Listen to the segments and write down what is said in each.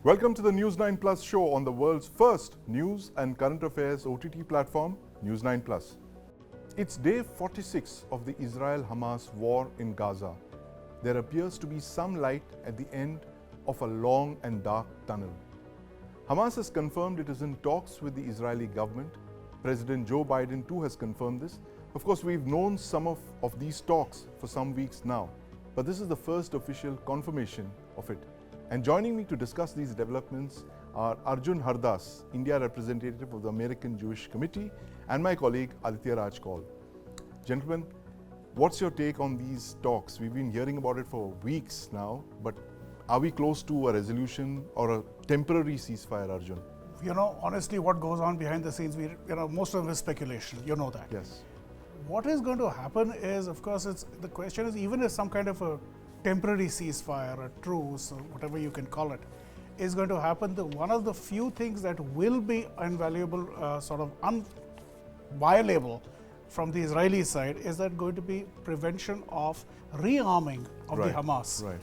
Welcome to the News9 Plus Show on the world's first news and current affairs OTT platform, News9 Plus. It's day 46 of the Israel-Hamas war in Gaza. There appears to be some light at the end of a long and dark tunnel. Hamas has confirmed it is in talks with the Israeli government. President Joe Biden too has confirmed this. Of course, we've known some of these talks for some weeks now, but this is the first official confirmation of it. And joining me to discuss these developments are Arjun Hardas, India representative of the American Jewish Committee, and my colleague Aditya Kaul. Gentlemen, what's your take on these talks? We've been hearing about it for weeks now, but are we close to a resolution or a temporary ceasefire, Arjun? Honestly, what goes on behind the scenes, most of it is speculation. You know that. Yes. What is going to happen is, of course, the question is, even if some kind of a temporary ceasefire, a truce, or whatever you can call it, is going to happen, one of the few things that will be invaluable, sort of unviolable from the Israeli side is that going to be prevention of rearming of the Hamas. Right.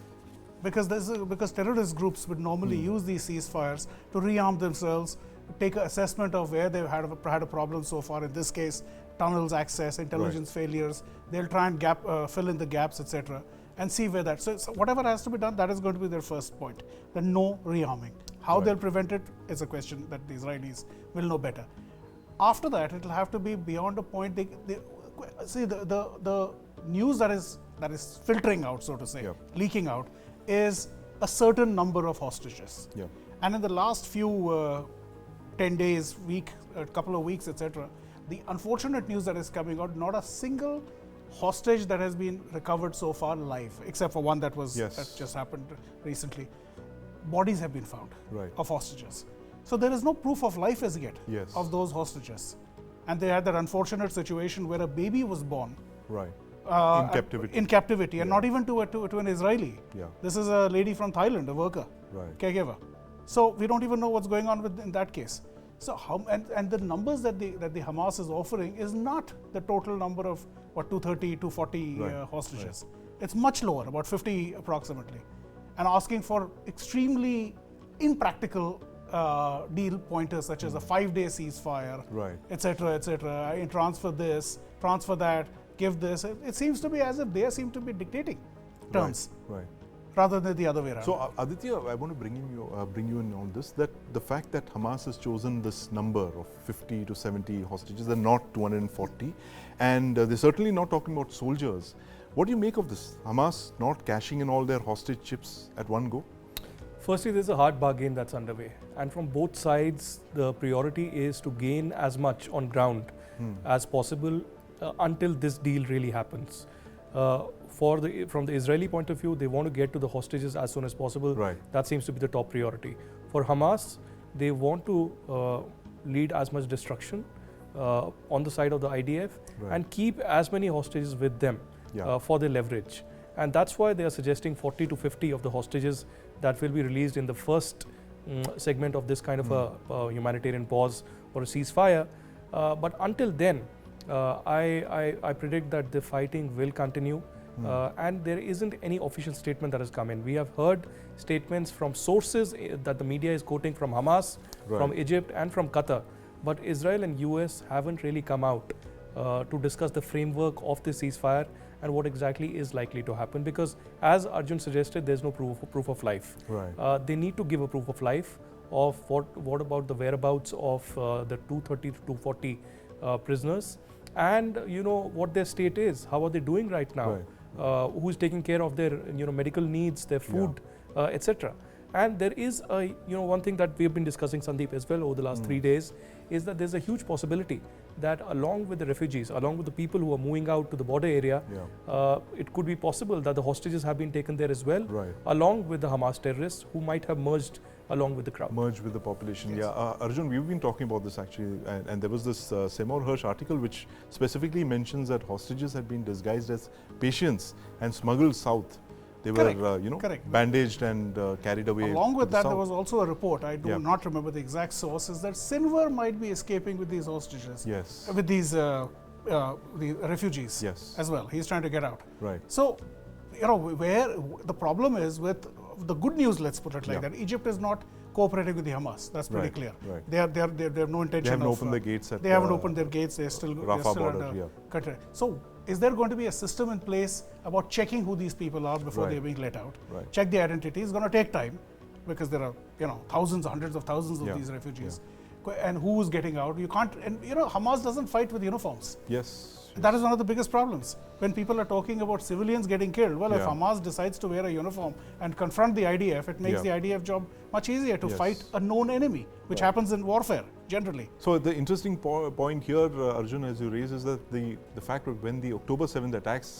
Because terrorist groups would normally use these ceasefires to rearm themselves, take an assessment of where they've had a problem so far. In this case, tunnels access, intelligence failures. They'll try and fill in the gaps, etc., and see where that. So whatever has to be done, that is going to be their first point. The no rearming. How they'll prevent it is a question that the Israelis will know better. After that, it will have to be beyond a point. See the news that is filtering out, so to say, leaking out, is a certain number of hostages. And in the last few 10 days, a couple of weeks, etc., the unfortunate news that is coming out, not a single hostage that has been recovered so far alive, except for one that just happened recently. Bodies have been found of hostages. So there is no proof of life as yet of those hostages. And they had that unfortunate situation where a baby was born. In captivity, and not even to an Israeli. This is a lady from Thailand, a worker, caregiver. So we don't even know what's going on in that case. So and the numbers that the Hamas is offering is not the total number of 230, 240 hostages. It's much lower, about 50 approximately, and asking for extremely impractical deal pointers such as a 5-day ceasefire, etc., etc. And transfer this, transfer that. Give this. It seems to be as if they seem to be dictating terms, rather than the other way around. So, Aditya, I want to bring you in on this. That the fact that Hamas has chosen this number of 50 to 70 hostages, and not 240, and they're certainly not talking about soldiers. What do you make of this? Hamas not cashing in all their hostage chips at one go? Firstly, there's a hard bargain that's underway, and from both sides, the priority is to gain as much on ground as possible. Until this deal really happens. From the Israeli point of view, they want to get to the hostages as soon as possible. That seems to be the top priority. For Hamas, they want to lead as much destruction on the side of the IDF and keep as many hostages with them for their leverage. And that's why they are suggesting 40 to 50 of the hostages that will be released in the first segment of this kind of a humanitarian pause or a ceasefire. But until then, I predict that the fighting will continue, and there isn't any official statement that has come in. We have heard statements from sources that the media is quoting from Hamas, from Egypt, and from Qatar, but Israel and US haven't really come out to discuss the framework of the ceasefire and what exactly is likely to happen, because as Arjun suggested, there's no proof of life. They need to give a proof of life of what about the whereabouts of the 230 to 240 prisoners, and what their state is, how are they doing right now, who's taking care of their medical needs, their food, etc. And there is one thing that we have been discussing, Sandeep, as well over the last 3 days, is that there's a huge possibility that along with the refugees, along with the people who are moving out to the border area, it could be possible that the hostages have been taken there as well, along with the Hamas terrorists who might have merged along with the crowd. Merged with the population, Arjun, we've been talking about this actually, and there was this Seymour Hersh article which specifically mentions that hostages had been disguised as patients and smuggled south. They were, bandaged and carried away. Along with that, there was also a report, I do not remember the exact source, is that Sinwar might be escaping with these hostages, with these the refugees as well. He's trying to get out. So, where the problem is with the good news, let's put it like that, Egypt is not cooperating with the Hamas. That's pretty clear. Right. They have no intention. They haven't of, opened the gates. They haven't opened their gates. They're still border, under control. So, is there going to be a system in place about checking who these people are before they're being let out? Right. Check the identity. It's going to take time because there are thousands, hundreds of thousands of these refugees, and who is getting out? You can't. And Hamas doesn't fight with uniforms. Yes. That is one of the biggest problems. When people are talking about civilians getting killed, well, if Hamas decides to wear a uniform and confront the IDF, it makes the IDF job much easier to fight a known enemy, which happens in warfare generally. So the interesting point here, Arjun, as you raise, is that the fact that when the October 7th attacks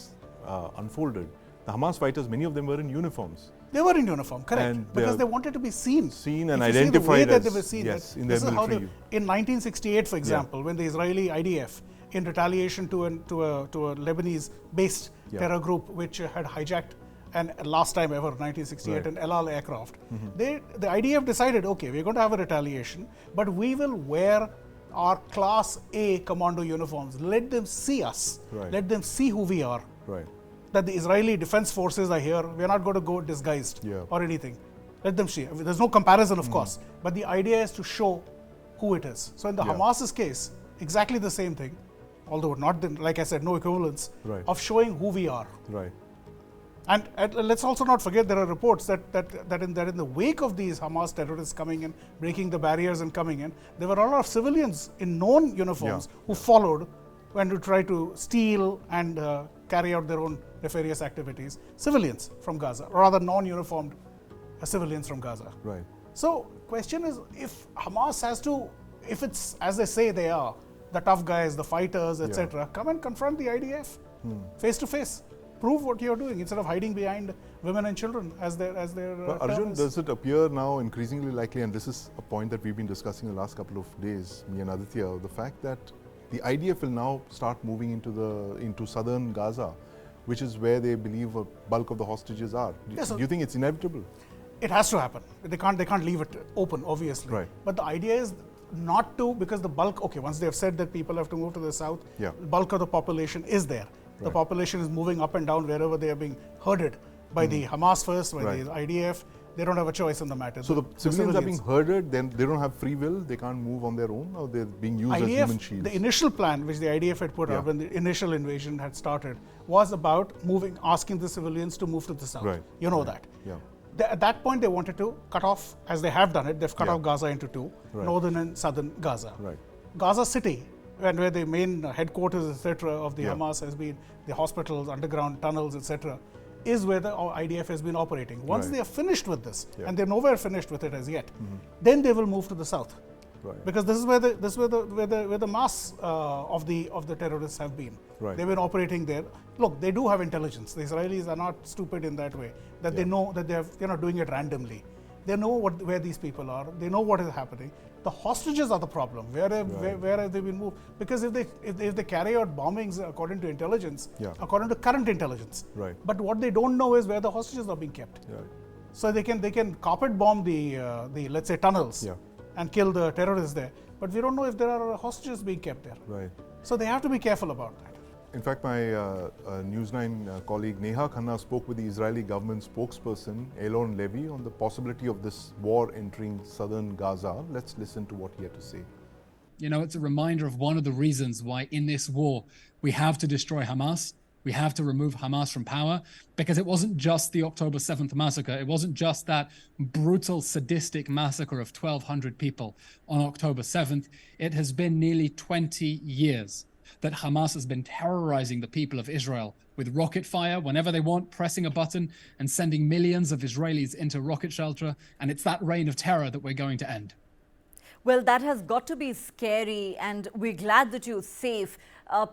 unfolded, the Hamas fighters, many of them were in uniforms. They were in uniform, correct, and because they wanted to be seen. Seen and if identified you see the way as, that they were seen. Yes, in this their is how military. in 1968, for example, when the Israeli IDF, in retaliation to a Lebanese-based terror group which had hijacked, and last time ever, 1968, an El Al aircraft, the IDF decided, okay, we're going to have a retaliation, but we will wear our Class A commando uniforms. Let them see us. Let them see who we are. That the Israeli Defense Forces are here. We're not going to go disguised or anything. Let them see. There's no comparison, of course, but the idea is to show who it is. So in the Hamas's case, exactly the same thing, although not, like I said, no equivalence of showing who we are. And let's also not forget there are reports that in the wake of these Hamas terrorists coming in, breaking the barriers and coming in, there were a lot of civilians in known uniforms who followed and to try to steal and carry out their own nefarious activities. Civilians from Gaza, or rather non-uniformed civilians from Gaza. So question is, if Hamas has to, if it's as they say they are, the tough guys, the fighters, etc., come and confront the IDF face to face. Prove what you're doing instead of hiding behind women and children as their Arjun, does it appear now increasingly likely, and this is a point that we've been discussing the last couple of days, me and Aditya, the fact that the IDF will now start moving into southern Gaza, which is where they believe a bulk of the hostages are. Do you think it's inevitable? It has to happen. They can't leave it open, obviously. But the idea is not to, because the bulk, okay, once they have said that people have to move to the south, the bulk of the population is there. The population is moving up and down wherever they are being herded by the Hamas first, by the IDF. They don't have a choice in the matter. So the civilians are being herded, then they don't have free will, they can't move on their own, or they're being used as human shields? The initial plan which the IDF had put up when the initial invasion had started was about asking the civilians to move to the south. You know that. At that point, they wanted to cut off, as they have done it, they've cut off Gaza into two, northern and southern Gaza. Gaza City, and where the main headquarters, etc., of the Hamas has been, the hospitals, underground tunnels, etc., is where the IDF has been operating. Once they are finished with this, and they're nowhere finished with it as yet, then they will move to the south, because this is where the mass of the terrorists have been. They've been operating there. Look, they do have intelligence. The Israelis are not stupid in that way. That they know that they're not doing it randomly. They know where these people are. They know what is happening. The hostages are the problem. Where have they been moved? Because if they carry out bombings according to intelligence, according to current intelligence, but what they don't know is where the hostages are being kept. So they can carpet bomb the let's say tunnels and kill the terrorists there, but we don't know if there are hostages being kept there. So they have to be careful about that. In fact, my News9 colleague Neha Khanna spoke with the Israeli government spokesperson Elon Levy on the possibility of this war entering southern Gaza. Let's listen to what he had to say. You know, it's a reminder of one of the reasons why in this war we have to destroy Hamas. We have to remove Hamas from power, because it wasn't just the October 7th massacre. It wasn't just that brutal, sadistic massacre of 1,200 people on October 7th. It has been nearly 20 years that Hamas has been terrorizing the people of Israel with rocket fire whenever they want, pressing a button and sending millions of Israelis into rocket shelter. And it's that reign of terror that we're going to end. Well, that has got to be scary, and we're glad that you're safe.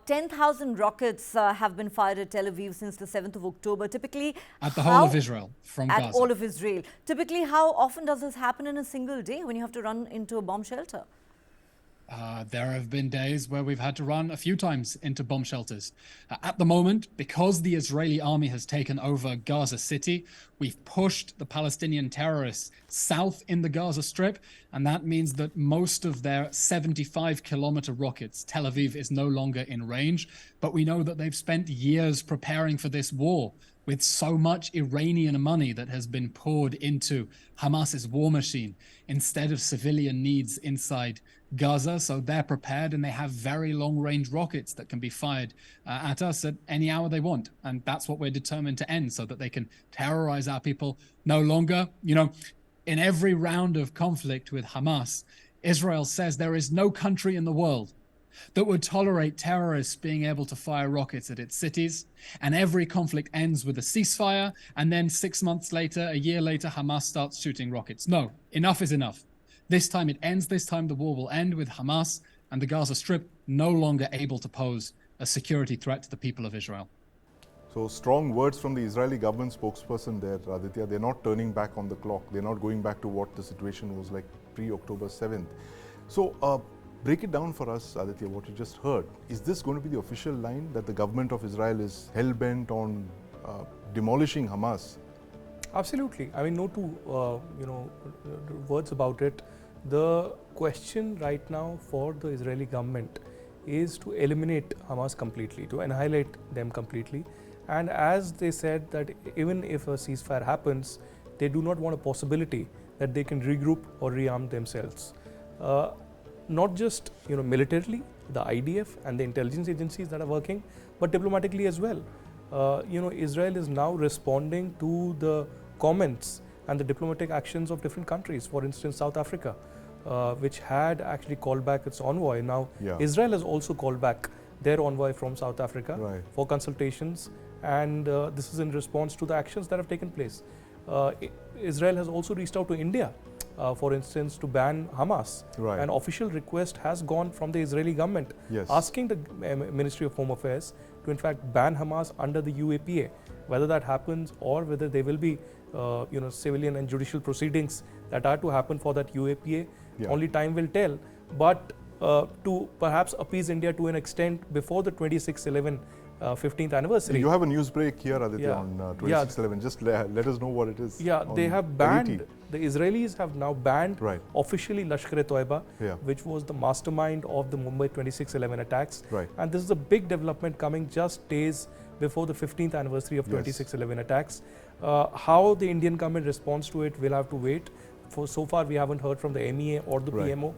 10,000 rockets have been fired at Tel Aviv since the 7th of October. Typically, at the whole of Israel from Gaza. At all of Israel. Typically, how often does this happen in a single day when you have to run into a bomb shelter? There have been days where we've had to run a few times into bomb shelters. At the moment, because the Israeli army has taken over Gaza City, we've pushed the Palestinian terrorists south in the Gaza Strip, and that means that most of their 75-kilometer rockets, Tel Aviv is no longer in range. But we know that they've spent years preparing for this war. with so much Iranian money that has been poured into Hamas's war machine instead of civilian needs inside Gaza. So they're prepared, and they have very long-range rockets that can be fired at us at any hour they want. And that's what we're determined to end, so that they can terrorize our people no longer. You know, in every round of conflict with Hamas, Israel says there is no country in the world that would tolerate terrorists being able to fire rockets at its cities. And every conflict ends with a ceasefire, and then 6 months later, a year later, Hamas starts shooting rockets. No, enough is enough. This time it ends. This time the war will end with Hamas and the Gaza Strip no longer able to pose a security threat to the people of Israel. So strong words from the Israeli government spokesperson there, Aditya. They're not turning back on the clock. They're not going back to what the situation was like pre-October 7th. So break it down for us, Aditya, what you just heard. Is this going to be the official line that the government of Israel is hell-bent on demolishing Hamas? Absolutely. I mean, no two words about it. The question right now for the Israeli government is to eliminate Hamas completely, to annihilate them completely. And as they said, that even if a ceasefire happens, they do not want a possibility that they can regroup or rearm themselves. Not just militarily, the IDF and the intelligence agencies that are working, but diplomatically as well. Israel is now responding to the comments and the diplomatic actions of different countries. For instance, South Africa, which had actually called back its envoy. Now, Israel has also called back their envoy from South Africa for consultations, and this is in response to the actions that have taken place. Israel has also reached out to India, for instance, to ban Hamas. An official request has gone from the Israeli government asking the Ministry of Home Affairs to in fact ban Hamas under the UAPA. Whether that happens or whether there will be civilian and judicial proceedings that are to happen for that UAPA, only time will tell. But to perhaps appease India to an extent before the 26/11 15th anniversary. You have a news break here, Aditya, on 26/11. Just let us know what it is. They have banned, the Israelis have now banned officially Lashkar-e-Toiba, which was the mastermind of the Mumbai 26/11 attacks. And this is a big development coming just days before the 15th anniversary of 26/11 attacks. How the Indian government responds to it, we'll have to wait. So far, we haven't heard from the MEA or the PMO.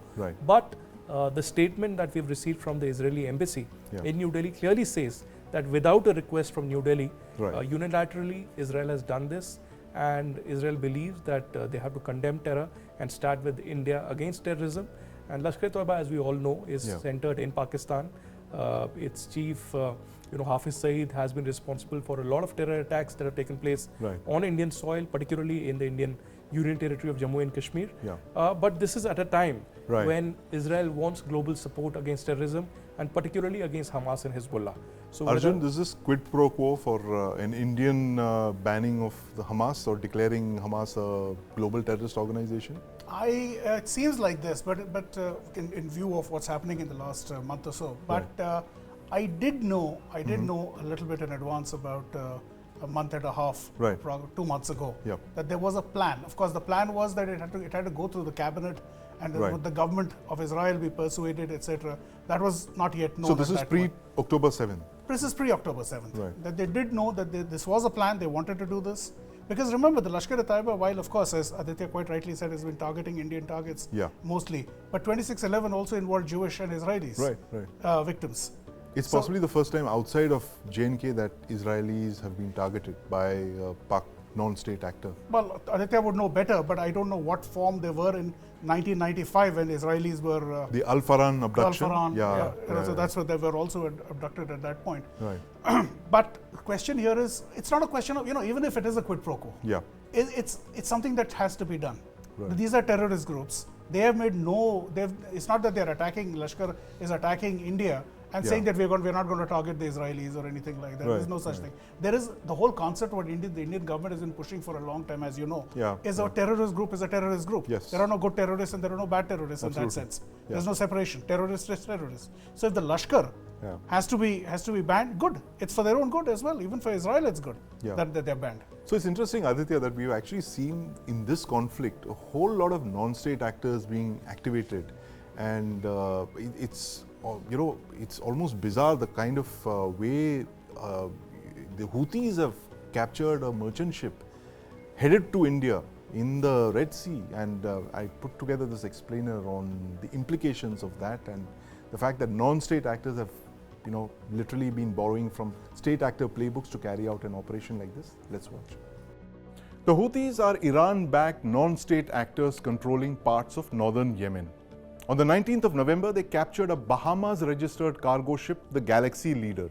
But the statement that we've received from the Israeli embassy in New Delhi clearly says that without a request from New Delhi, unilaterally Israel has done this, and Israel believes that they have to condemn terror and stand with India against terrorism. And Lashkar-e-Toiba, as we all know, is centered in Pakistan. Its chief, Hafiz Saeed, has been responsible for a lot of terror attacks that have taken place on Indian soil, particularly in the Indian Union Territory of Jammu and Kashmir. But this is at a time when Israel wants global support against terrorism, and particularly against Hamas and Hezbollah. So Arjun, this is quid pro quo for an Indian banning of the Hamas or declaring Hamas a global terrorist organization? It seems like this, but in view of what's happening in the last month or so. But I did know a little bit in advance about a month and a half, 2 months ago, that there was a plan. Of course, the plan was that it had to go through the cabinet, and would the government of Israel be persuaded, etc. That was not yet known. So this is pre-October 7th? This is pre-October 7th. That they did know that this was a plan, they wanted to do this. Because remember, the Lashkar-e-Toiba, while of course, as Aditya quite rightly said, has been targeting Indian targets mostly, but 26/11 also involved Jewish and Israelis victims. It's possibly the first time outside of J&K that Israelis have been targeted by a Pak non-state actor. Well, Aditya would know better, but I don't know what form they were in 1995 when Israelis were... the Al-Faran abduction? So that's where they were also abducted at that point. But the question here is, it's not a question of, even if it is a quid pro quo, it's something that has to be done. These are terrorist groups. They have made it's not that they're attacking, Lashkar is attacking India and saying that we're not going to target the Israelis or anything like that. There's no such thing. There is the whole concept what the Indian government has been pushing for a long time, as you know, is a terrorist group is a terrorist group. There are no good terrorists and there are no bad terrorists in that sense. There's no separation. Terrorist is terrorist. So if the Lashkar has to be banned, good. It's for their own good as well. Even for Israel, it's good that they're banned. So it's interesting, Aditya, that we've actually seen in this conflict a whole lot of non-state actors being activated, and it's almost bizarre the kind of way the Houthis have captured a merchant ship headed to India in the Red Sea, and I put together this explainer on the implications of that and the fact that non-state actors have literally been borrowing from state actor playbooks to carry out an operation like this. Let's watch. The Houthis are Iran-backed non-state actors controlling parts of northern Yemen. On the 19th of November, they captured a Bahamas-registered cargo ship, the Galaxy Leader.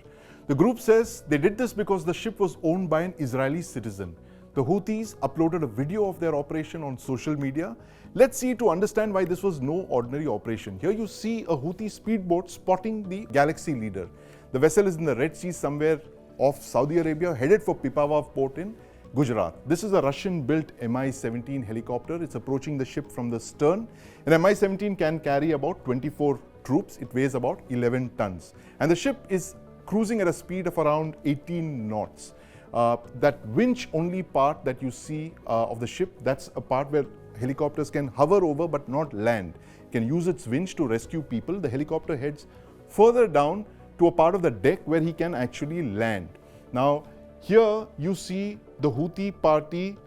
The group says they did this because the ship was owned by an Israeli citizen. The Houthis uploaded a video of their operation on social media. Let's see to understand why this was no ordinary operation. Here you see a Houthi speedboat spotting the Galaxy Leader. The vessel is in the Red Sea somewhere off Saudi Arabia, headed for Pipavav port in Gujarat. This is a Russian-built Mi-17 helicopter. It's approaching the ship from the stern. An Mi-17 can carry about 24 troops. It weighs about 11 tons. And the ship is cruising at a speed of around 18 knots. That winch-only part that you see of the ship, that's a part where helicopters can hover over but not land. It can use its winch to rescue people. The helicopter heads further down to a part of the deck where he can actually land. Now, here you see the Houthi party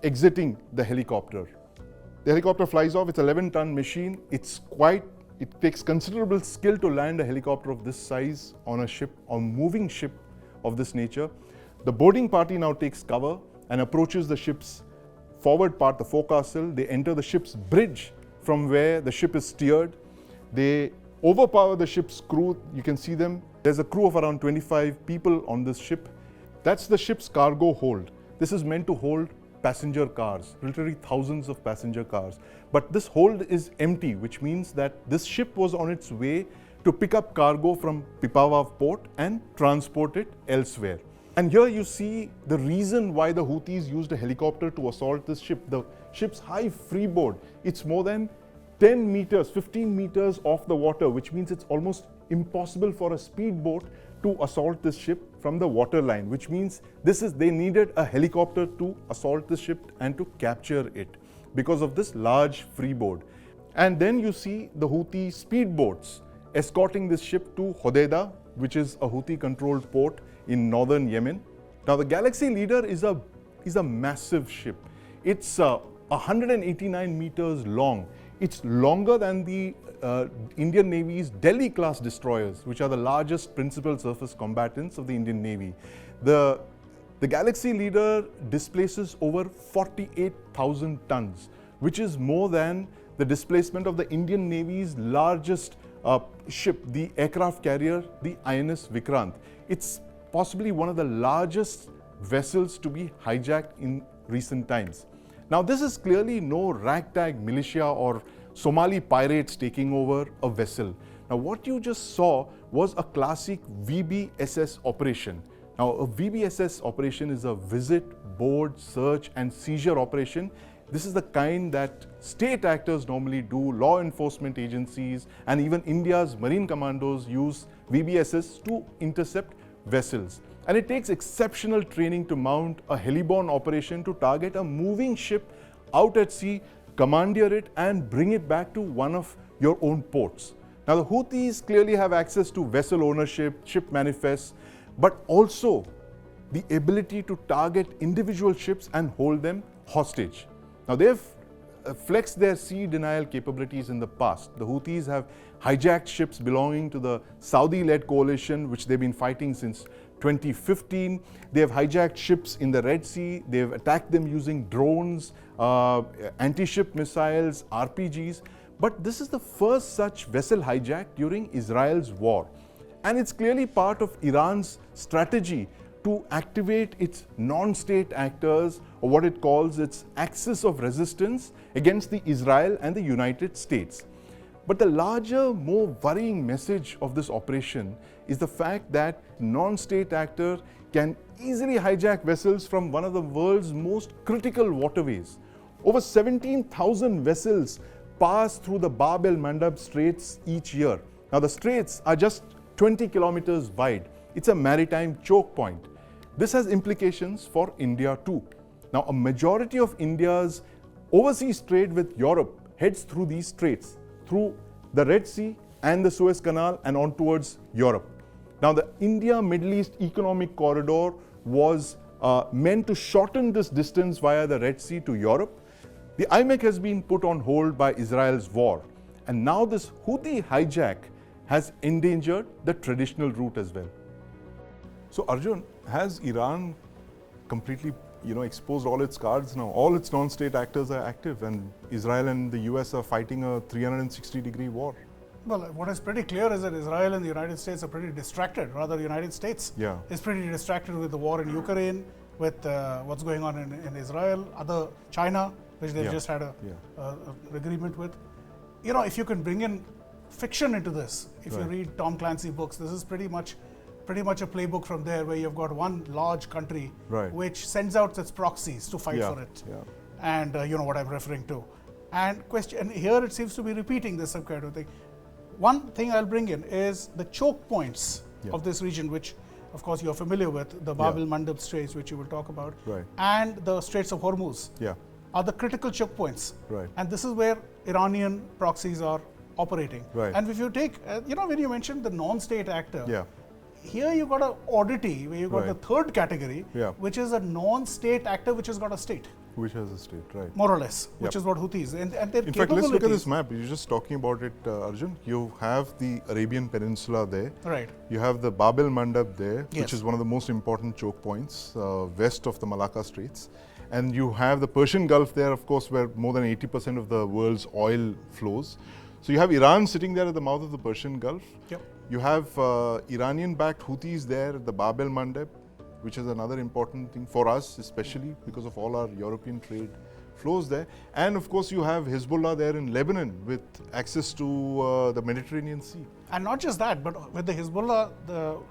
exiting the helicopter. The helicopter flies off. It's an 11-ton machine. It takes considerable skill to land a helicopter of this size on a ship, on a moving ship of this nature. The boarding party now takes cover and approaches the ship's forward part, the forecastle. They enter the ship's bridge from where the ship is steered. They overpower the ship's crew. You can see them. There's a crew of around 25 people on this ship. That's the ship's cargo hold. This is meant to hold passenger cars, literally thousands of passenger cars. But this hold is empty, which means that this ship was on its way to pick up cargo from Pipavav port and transport it elsewhere. And here you see the reason why the Houthis used a helicopter to assault this ship. The ship's high freeboard, it's more than 10 meters, 15 meters off the water, which means it's almost impossible for a speedboat to assault this ship from the waterline, which means they needed a helicopter to assault the ship and to capture it because of this large freeboard. And then you see the Houthi speedboats escorting this ship to Hodeidah, which is a Houthi-controlled port in northern Yemen. Now, the Galaxy Leader is a massive ship. It's 189 meters long. It's longer than the Indian Navy's Delhi-class destroyers, which are the largest principal surface combatants of the Indian Navy. The Galaxy Leader displaces over 48,000 tons, which is more than the displacement of the Indian Navy's largest ship, the aircraft carrier, the INS Vikrant. It's possibly one of the largest vessels to be hijacked in recent times. Now, this is clearly no ragtag militia or Somali pirates taking over a vessel. Now, what you just saw was a classic VBSS operation. Now, a VBSS operation is a visit, board, search and seizure operation. This is the kind that state actors normally do, law enforcement agencies and even India's marine commandos use VBSS to intercept vessels. And it takes exceptional training to mount a Heliborne operation to target a moving ship out at sea, commandeer it and bring it back to one of your own ports. Now, the Houthis clearly have access to vessel ownership, ship manifests, but also the ability to target individual ships and hold them hostage. Now, they've flexed their sea denial capabilities in the past. The Houthis have hijacked ships belonging to the Saudi-led coalition, which they've been fighting since 2015. They have hijacked ships in the Red Sea. They've attacked them using drones, anti-ship missiles, RPGs. But this is the first such vessel hijack during Israel's war. And it's clearly part of Iran's strategy to activate its non-state actors, or what it calls its axis of resistance against the Israel and the United States. But the larger, more worrying message of this operation is the fact that non-state actor can easily hijack vessels from one of the world's most critical waterways. Over 17,000 vessels pass through the Bab el-Mandab Straits each year. Now, the straits are just 20 kilometers wide. It's a maritime choke point. This has implications for India too. Now, a majority of India's overseas trade with Europe heads through these straits, through the Red Sea and the Suez Canal and on towards Europe. Now, the India-Middle East Economic Corridor was meant to shorten this distance via the Red Sea to Europe. The IMEC has been put on hold by Israel's war. And now this Houthi hijack has endangered the traditional route as well. So Arjun, has Iran completely exposed all its cards now? All its non-state actors are active and Israel and the US are fighting a 360-degree war. Well, what is pretty clear is that Israel and the United States are pretty distracted. Rather, the United States is pretty distracted with the war in Ukraine, with what's going on in Israel, China, which they've just had an agreement with. If you can bring in fiction into this, if you read Tom Clancy books, this is pretty much a playbook from there, where you've got one large country which sends out its proxies to fight for it. And you know what I'm referring to. And here it seems to be repeating this kind of thing. One thing I'll bring in is the choke points of this region, which of course you're familiar with, the Bab el-Mandeb Straits, which you will talk about, and the Straits of Hormuz are the critical choke points. And this is where Iranian proxies are operating. And if you take, when you mentioned the non-state actor, here you got an oddity where you got the third category, which is a non-state actor which has got a state. Which has a state, more or less, which is what Houthis. And their in fact, let's look at this map. You're just talking about it, Arjun. You have the Arabian Peninsula there. You have the Bab el-Mandeb there, which is one of the most important choke points west of the Malacca Straits. And you have the Persian Gulf there, of course, where more than 80% of the world's oil flows. So you have Iran sitting there at the mouth of the Persian Gulf. You have Iranian-backed Houthis there at the Bab el-Mandeb, which is another important thing for us, especially because of all our European trade flows there. And of course, you have Hezbollah there in Lebanon with access to the Mediterranean Sea. And not just that, but with the Hezbollah,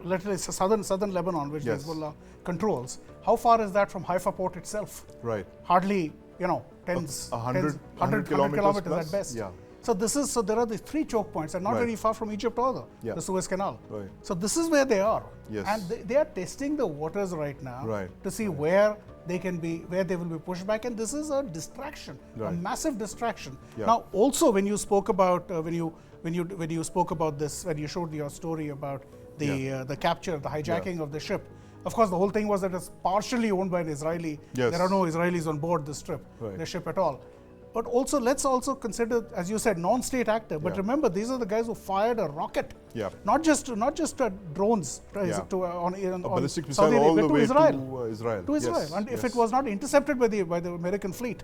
literally southern Lebanon, which Hezbollah controls, how far is that from Haifa port itself? Hardly, 100 kilometers plus? at best. So there are the three choke points, and not very far from Egypt either, the Suez Canal. So this is where they are, and they are testing the waters right now to see where they will be pushed back, and this is a distraction, a massive distraction. Now, also when you spoke about when you spoke about this, when you showed your story about the capture, the hijacking of the ship. Of course, the whole thing was that it's partially owned by an Israeli. There are no Israelis on board this ship at all. But also, let's also consider, as you said, non-state actor. But remember, these are the guys who fired a rocket, not just drones to on ballistic missile all the way to Israel. And if it was not intercepted by the American fleet,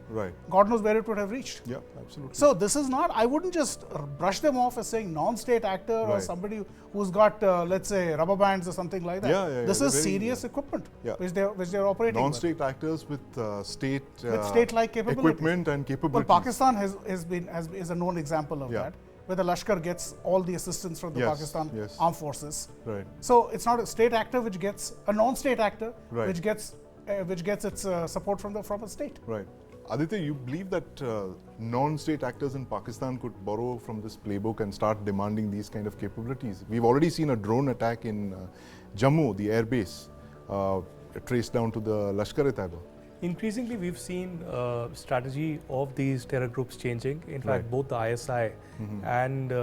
God knows where it would have reached. Absolutely. So this is not. I wouldn't just brush them off as saying non-state actor or somebody who's got, let's say, rubber bands or something like that. This is serious equipment which they're operating. Non-state actors with state-like equipment and capabilities. Well, Pakistan is a known example of that, where the Lashkar gets all the assistance from the Pakistan armed forces. So it's not a state actor which gets a non-state actor which gets its support from a state. Aditya, you believe that non-state actors in Pakistan could borrow from this playbook and start demanding these kind of capabilities? We've already seen a drone attack in Jammu, the airbase, traced down to the Lashkar-e-Taiba. Increasingly, we've seen strategy of these terror groups changing. In fact, both the ISI and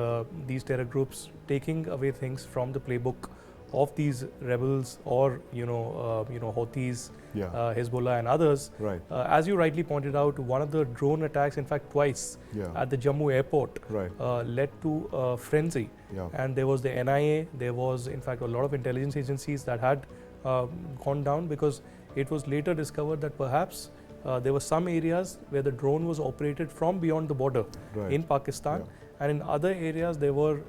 these terror groups taking away things from the playbook of these rebels or Houthis, Hezbollah and others. As you rightly pointed out, one of the drone attacks, in fact twice, at the Jammu airport led to a frenzy. And there was the NIA, there was in fact a lot of intelligence agencies that had gone down, because it was later discovered that perhaps there were some areas where the drone was operated from beyond the border in Pakistan, and in other areas there were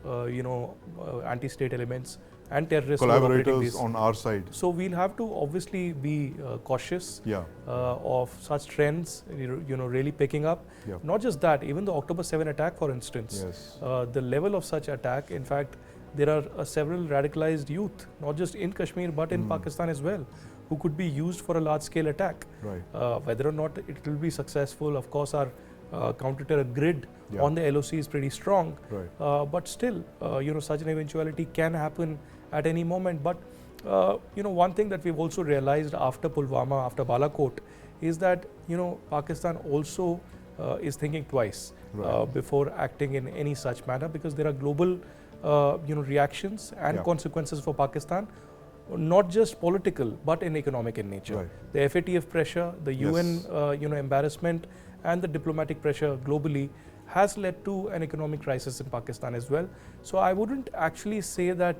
anti-state elements and terrorists collaborators on our side. So we'll have to obviously be cautious of such trends, really picking up. Not just that, even the October 7 attack, for instance, the level of such attack, in fact, there are several radicalized youth, not just in Kashmir but in Pakistan as well, who could be used for a large-scale attack. Whether or not it will be successful, of course, our counter-terror grid on the LOC is pretty strong. But still, such an eventuality can happen at any moment. But one thing that we've also realized after Pulwama, after Balakot, is that Pakistan also is thinking twice before acting in any such manner, because there are global reactions and consequences for Pakistan not just political but in economic in nature. Right. The FATF pressure, the UN embarrassment, and the diplomatic pressure globally has led to an economic crisis in Pakistan as well. So I wouldn't actually say that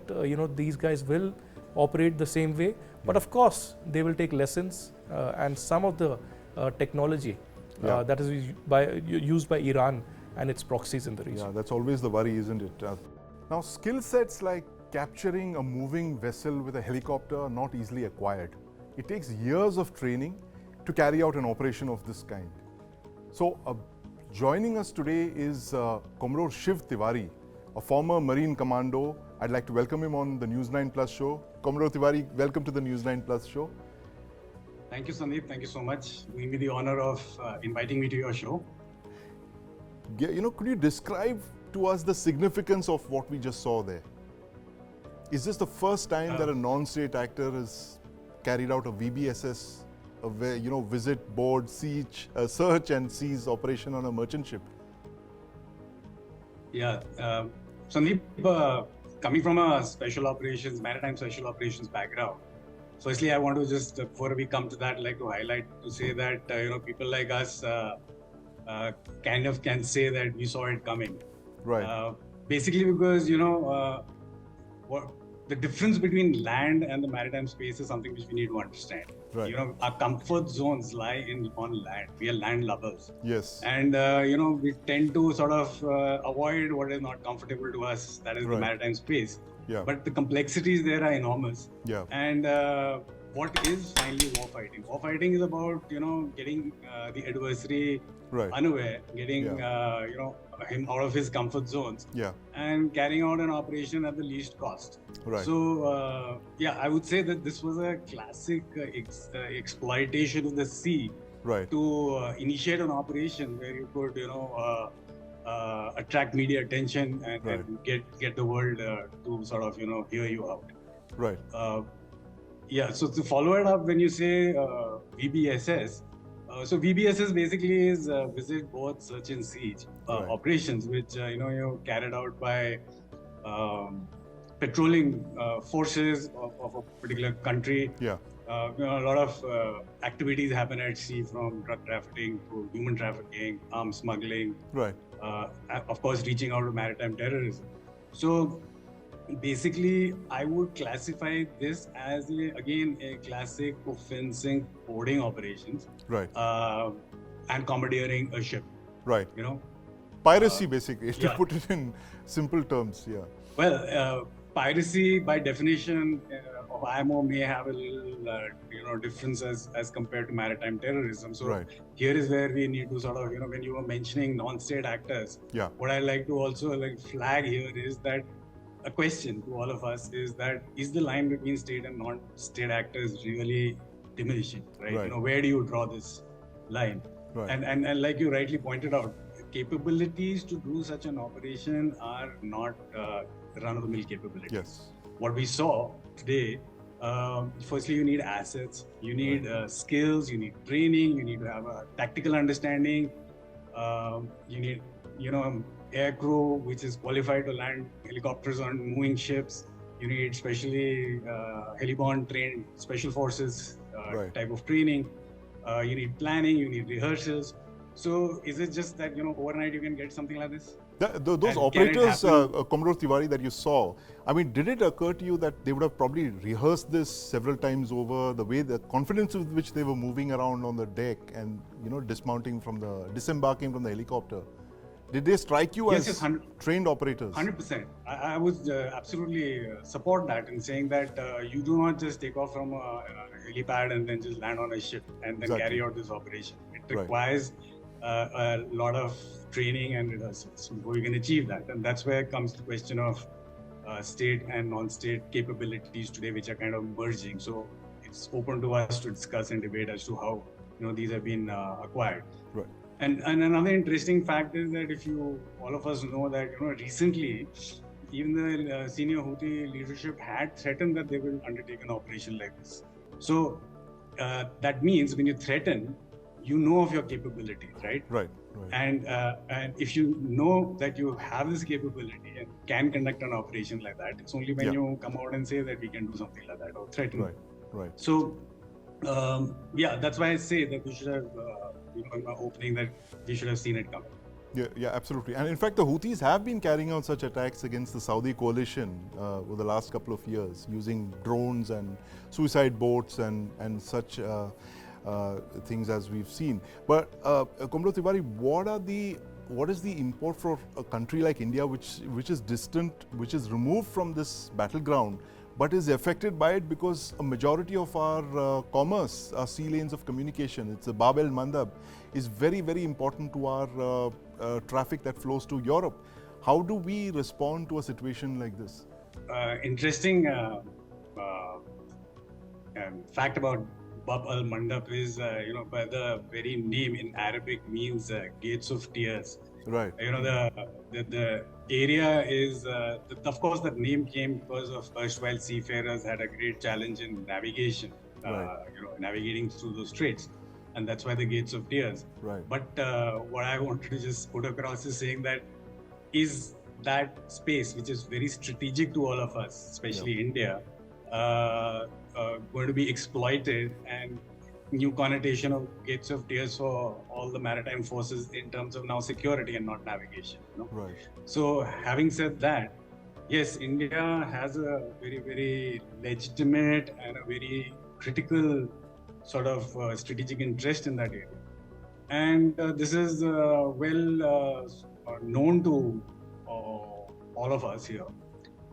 these guys will operate the same way, but of course they will take lessons and some of the technology that is used by Iran and its proxies in the region. Yeah, that's always the worry, isn't it? Now, skill sets like capturing a moving vessel with a helicopter are not easily acquired. It takes years of training to carry out an operation of this kind. So, joining us today is Commodore Shiv Tiwari, a former Marine commando. I'd like to welcome him on the News9 Plus Show. Commodore Tiwari, welcome to the News9 Plus Show. Thank you, Sandeep. Thank you so much. Doing me the honor of inviting me to your show. Could you describe to us the significance of what we just saw there? Is this the first time that a non-state actor has carried out a VBSS, visit, board, siege, search and seize operation on a merchant ship? Yeah, Sandeep, coming from a maritime special operations background, firstly, I want to just, before we come to that, like to highlight, to say that, people like us can say that we saw it coming. Right. Basically because, the difference between land and the maritime space is something which we need to understand. Right. Our comfort zones lie on land. We are land lovers. Yes. And, we tend to sort of avoid what is not comfortable to us, that is the maritime space. Yeah. But the complexities there are enormous. Yeah. And what is finally warfighting? Warfighting is about, getting the adversary unaware, getting, him out of his comfort zones, and carrying out an operation at the least cost. Right. So, I would say that this was a classic exploitation of the sea to initiate an operation where you could, attract media attention and get the world to sort of, hear you out. Right. So to follow it up, when you say VBSS, so VBSS basically is visit, board, search and siege operations, which carried out by patrolling forces of a particular country. Yeah. A lot of activities happen at sea, from drug trafficking to human trafficking, arms smuggling. Right. Of course, reaching out to maritime terrorism. So basically, I would classify this as a classic offensive boarding operations. Right. And commandeering a ship. Right. Piracy, basically, to put it in simple terms. Yeah. Well, piracy by definition of IMO may have a little difference as compared to maritime terrorism. So here is where we need to sort of, when you were mentioning non-state actors, what I like to also flag here is that a question to all of us is that, is the line between state and non-state actors really diminishing, right? Where do you draw this line? Right. And like you rightly pointed out, capabilities to do such an operation are not run-of-the-mill capabilities. Yes. What we saw today, firstly, you need assets, you need skills, you need training, you need to have a tactical understanding, you need, air crew which is qualified to land helicopters on moving ships. You need specially Heliborne trained special forces type of training. You need planning, you need rehearsals. So is it just that, overnight you can get something like this? Those operators, Commodore Tiwari, that you saw, I mean, did it occur to you that they would have probably rehearsed this several times over, the confidence with which they were moving around on the deck and, disembarking from the helicopter? Did they strike you as trained operators? 100%. I would absolutely support that in saying that you do not just take off from a helipad and then just land on a ship and then carry out this operation. It requires a lot of training and rehearsals before you can achieve that. And that's where comes the question of state and non-state capabilities today, which are kind of merging. So it's open to us to discuss and debate as to how these have been acquired. Right. And another interesting fact is that all of us know that recently, even the senior Houthi leadership had threatened that they will undertake an operation like this. So that means when you threaten, of your capabilities, right? Right. And if you know that you have this capability and can conduct an operation like that, it's only when you come out and say that we can do something like that or threaten. Right. So, that's why I say that we should have, in my opening, that we should have seen it coming. Yeah, absolutely. And in fact, the Houthis have been carrying out such attacks against the Saudi coalition over the last couple of years, using drones and suicide boats and such things as we've seen. But Komro Tiwari, what is the import for a country like India, which is distant, which is removed from this battleground, but is affected by it because a majority of our commerce, our sea lanes of communication, it's a Bab el Mandab, is very, very important to our traffic that flows to Europe. How do we respond to a situation like this? Interesting fact about Bab al Mandab is, by the very name in Arabic means gates of tears. Right. The area is, of course, that name came because of erstwhile seafarers had a great challenge in navigation, navigating through those straits. And that's why the gates of tears. Right. But what I wanted to just put across is saying that is that space, which is very strategic to all of us, especially India, going to be exploited, and new connotation of gates of tears for all the maritime forces in terms of now security and not navigation. Right. So having said that, yes, India has a very, very legitimate and a very critical sort of strategic interest in that area. And this is well known to all of us here.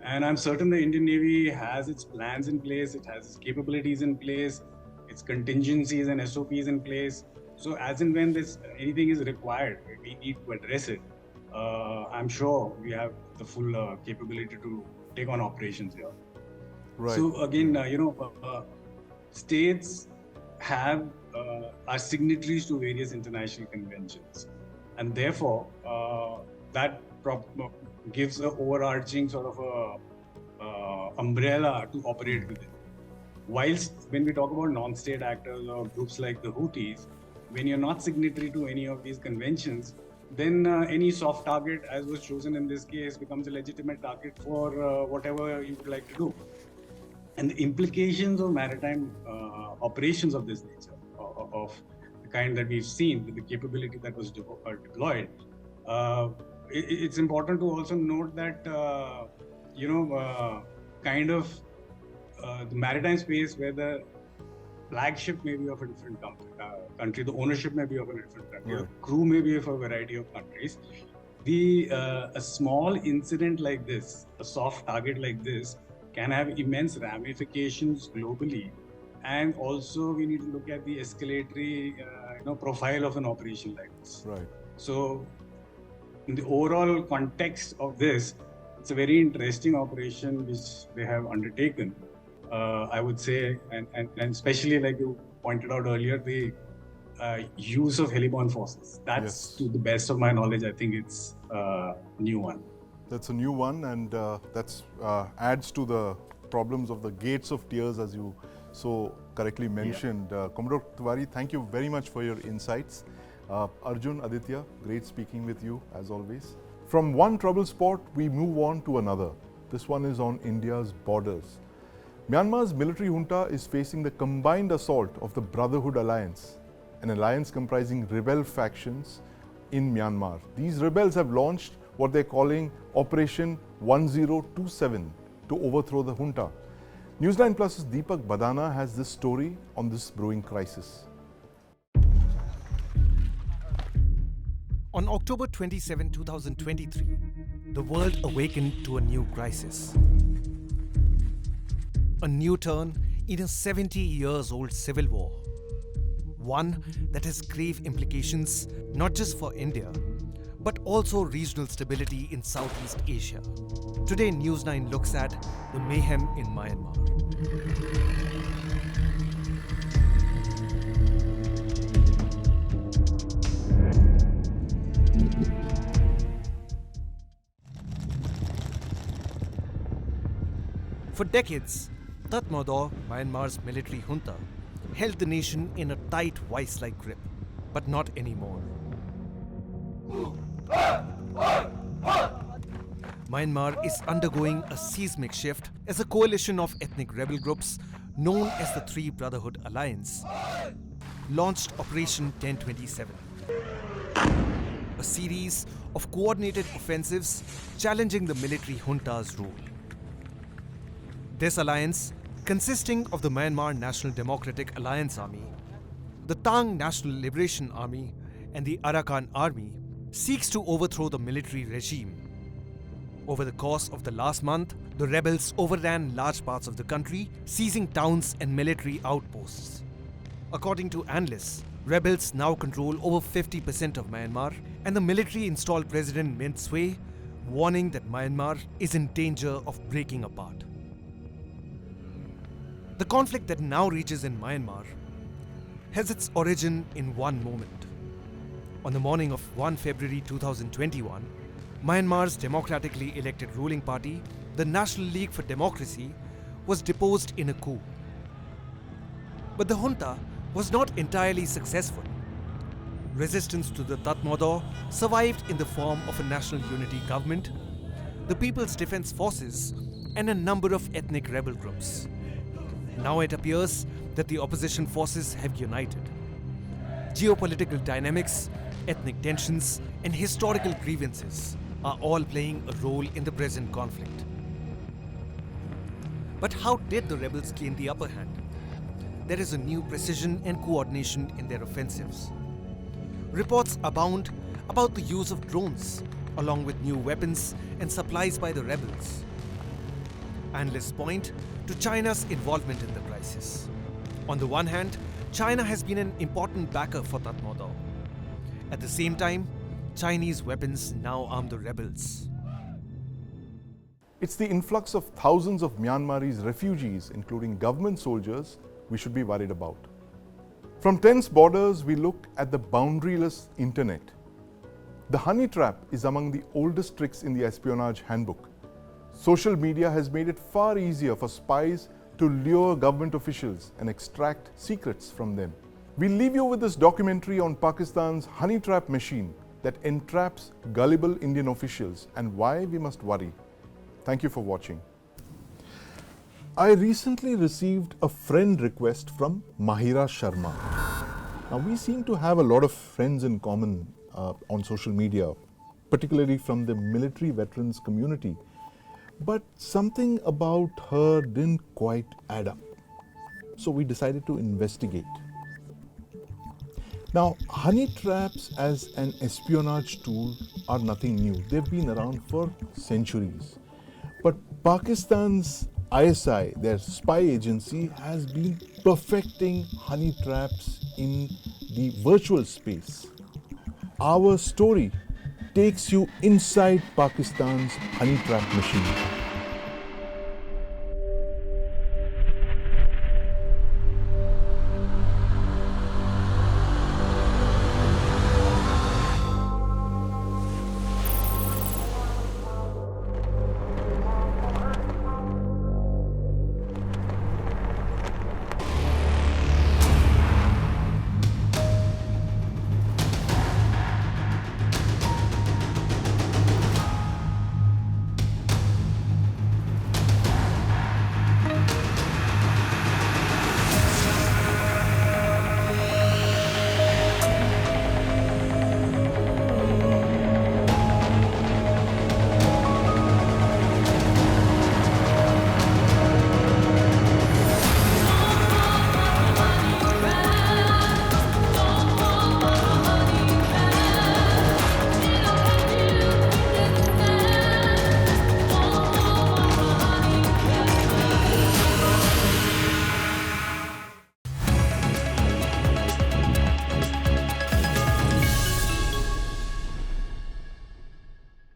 And I'm certain the Indian Navy has its plans in place, it has its capabilities in place, its contingencies and SOPs in place. So as and when anything is required, we need to address it. I'm sure we have the full capability to take on operations here. Right. So again, states are signatories to various international conventions, and therefore that gives an overarching sort of umbrella to operate within. Whilst when we talk about non-state actors or groups like the Houthis, when you're not signatory to any of these conventions, then any soft target, as was chosen in this case, becomes a legitimate target for whatever you would like to do. And the implications of maritime operations of this nature, of the kind that we've seen with the capability that was deployed, it's important to also note that, the maritime space where the flagship may be of a different country, the ownership may be of a different country, the crew may be of a variety of countries. A small incident like this, a soft target like this, can have immense ramifications globally, and also we need to look at the escalatory profile of an operation like this. Right. So in the overall context of this, it's a very interesting operation which they have undertaken, I would say, and especially like you pointed out earlier, the use of Heliborne forces. That's, to the best of my knowledge, I think it's a new one. That's a new one, and that adds to the problems of the gates of tears, as you so correctly mentioned. Commodore Tiwari, thank you very much for your insights. Arjun, Aditya, great speaking with you as always. From one trouble spot, we move on to another. This one is on India's borders. Myanmar's military junta is facing the combined assault of the Brotherhood Alliance, an alliance comprising rebel factions in Myanmar. These rebels have launched what they're calling Operation 1027 to overthrow the junta. News9 Plus's Deepak Badana has this story on this brewing crisis. On October 27, 2023, the world awakened to a new crisis. A new turn in a 70-year-old civil war. One that has grave implications not just for India, but also regional stability in Southeast Asia. Today, News9 looks at the mayhem in Myanmar. For decades, Tatmadaw, Myanmar's military junta, held the nation in a tight vice-like grip, but not anymore. Myanmar is undergoing a seismic shift as a coalition of ethnic rebel groups known as the Three Brotherhood Alliance launched Operation 1027, a series of coordinated offensives challenging the military junta's rule. This alliance, consisting of the Myanmar National Democratic Alliance Army, the Tang National Liberation Army, and the Arakan Army, seeks to overthrow the military regime. Over the course of the last month, the rebels overran large parts of the country, seizing towns and military outposts. According to analysts, rebels now control over 50% of Myanmar, and the military installed President Mint Swe, warning that Myanmar is in danger of breaking apart. The conflict that now rages in Myanmar has its origin in one moment. On the morning of 1 February 2021, Myanmar's democratically elected ruling party, the National League for Democracy, was deposed in a coup. But the junta was not entirely successful. Resistance to the Tatmadaw survived in the form of a national unity government, the People's Defense Forces, and a number of ethnic rebel groups. Now it appears that the opposition forces have united. Geopolitical dynamics, ethnic tensions, and historical grievances are all playing a role in the present conflict. But how did the rebels gain the upper hand? There is a new precision and coordination in their offensives. Reports abound about the use of drones, along with new weapons and supplies by the rebels. Analysts point to China's involvement in the crisis. On the one hand, China has been an important backer for Tatmadaw. At the same time, Chinese weapons now arm the rebels. It's the influx of thousands of Myanmarese refugees, including government soldiers, we should be worried about. From tense borders, we look at the boundaryless internet. The honey trap is among the oldest tricks in the espionage handbook. Social media has made it far easier for spies to lure government officials and extract secrets from them. We'll leave you with this documentary on Pakistan's honey trap machine that entraps gullible Indian officials and why we must worry. Thank you for watching. I recently received a friend request from Mahira Sharma. Now, we seem to have a lot of friends in common on social media, particularly from the military veterans community. But something about her didn't quite add up. So we decided to investigate. Now, honey traps as an espionage tool are nothing new. They've been around for centuries. But Pakistan's ISI, their spy agency, has been perfecting honey traps in the virtual space. Our story takes you inside Pakistan's honey trap machine.